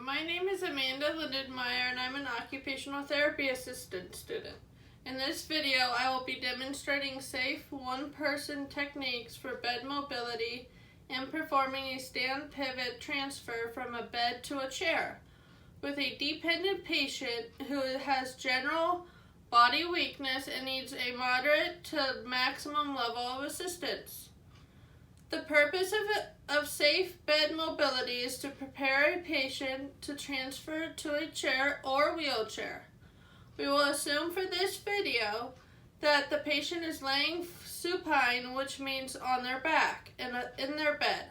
My name is Amanda Lindenmeyer and I'm an occupational therapy assistant student. In this video, I will be demonstrating safe one-person techniques for bed mobility and performing a stand pivot transfer from a bed to a chair with a dependent patient who has general body weakness and needs a moderate to maximum level of assistance. The purpose of safe bed mobility is to prepare a patient to transfer to a chair or wheelchair. We will assume for this video that the patient is laying supine, which means on their back in their bed.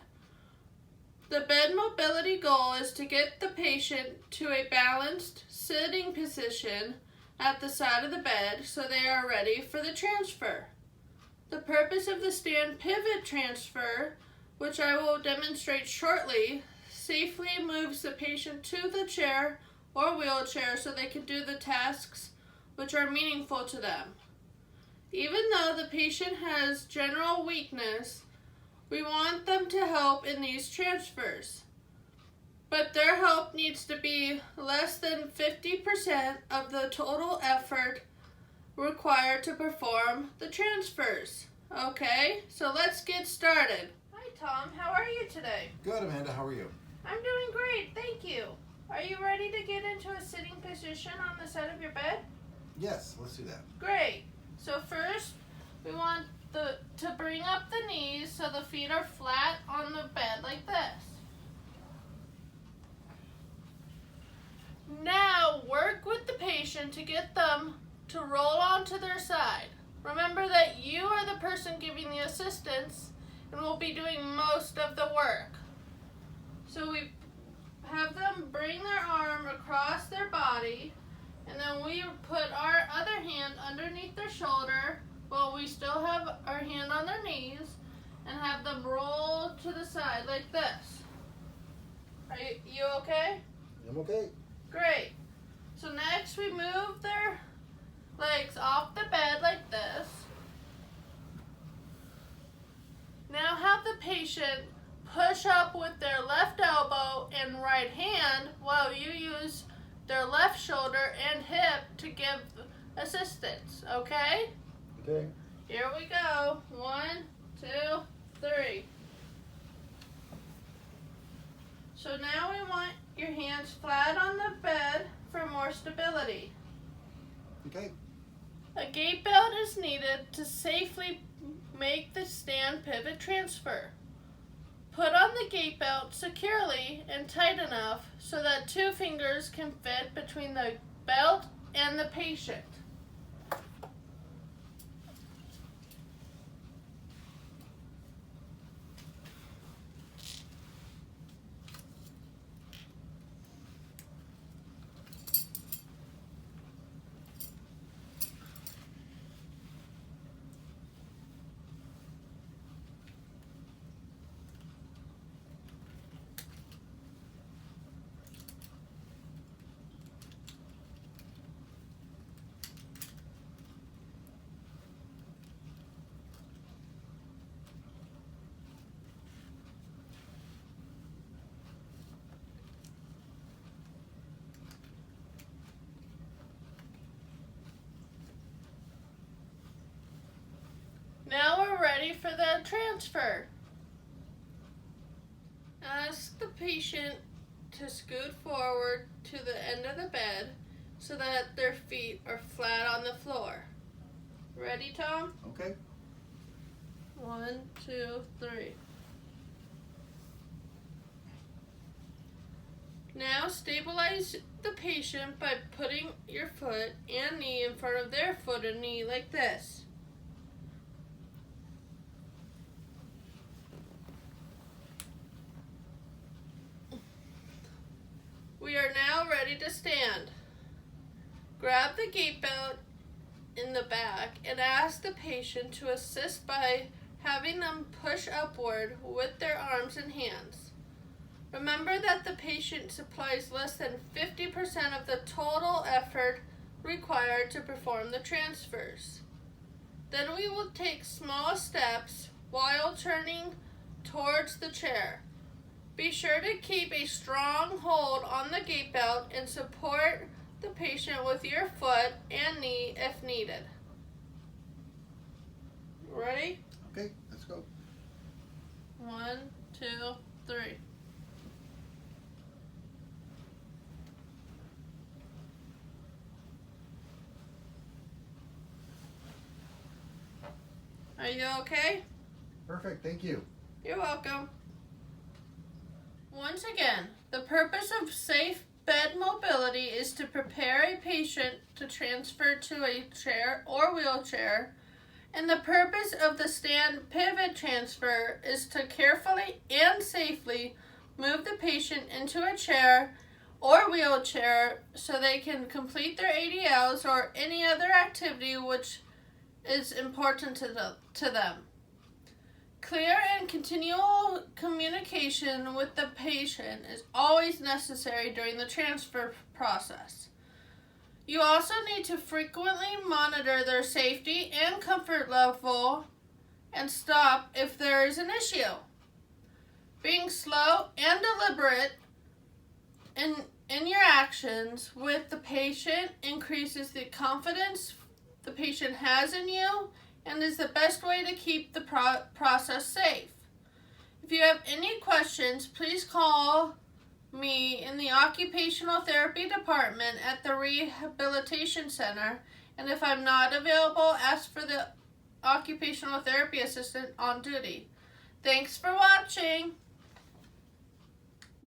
The bed mobility goal is to get the patient to a balanced sitting position at the side of the bed so they are ready for the transfer. The purpose of the stand pivot transfer, which I will demonstrate shortly, safely moves the patient to the chair or wheelchair so they can do the tasks which are meaningful to them. Even though the patient has general weakness, we want them to help in these transfers. But their help needs to be less than 50% of the total effort required to perform the transfers. Okay, so let's get started. Hi Tom, how are you today? Good, Amanda, how are you? I'm doing great, thank you. Are you ready to get into a sitting position on the side of your bed? Yes, let's do that. Great. So first, we want to bring up the knees so the feet are flat on the bed like this. Now work with the patient to get them to roll onto their side. Remember that you are the person giving the assistance and will be doing most of the work. So we have them bring their arm across their body, and then we put our other hand underneath their shoulder while we still have our hand on their knees and have them roll to the side like this. Are you okay? I'm okay. Great. So next we move their legs off the bed like this. Now have the patient push up with their left elbow and right hand while you use their left shoulder and hip to give assistance, okay? Okay. Here we go. 1, 2, 3. So now we want your hands flat on the bed for more stability. Okay. A gait belt is needed to safely make the stand pivot transfer. Put on the gait belt securely and tight enough so that 2 fingers can fit between the belt and the patient. Now we're ready for the transfer. Ask the patient to scoot forward to the end of the bed so that their feet are flat on the floor. Ready, Tom? Okay. 1, 2, 3. Now stabilize the patient by putting your foot and knee in front of their foot and knee like this. We are now ready to stand. Grab the gait belt in the back and ask the patient to assist by having them push upward with their arms and hands. Remember that the patient supplies less than 50% of the total effort required to perform the transfers. Then we will take small steps while turning towards the chair. Be sure to keep a strong hold on the gait belt and support the patient with your foot and knee if needed. Ready? Okay, let's go. 1, 2, 3. Are you okay? Perfect, thank you. You're welcome. Once again, the purpose of safe bed mobility is to prepare a patient to transfer to a chair or wheelchair, and the purpose of the stand pivot transfer is to carefully and safely move the patient into a chair or wheelchair so they can complete their ADLs or any other activity which is important to them. Clear and continual communication with the patient is always necessary during the transfer process. You also need to frequently monitor their safety and comfort level and stop if there is an issue. Being slow and deliberate in your actions with the patient increases the confidence the patient has in you and is the best way to keep the process safe. If you have any questions, please call me in the occupational therapy department at the rehabilitation center, and if I'm not available, ask for the occupational therapy assistant on duty. Thanks for watching.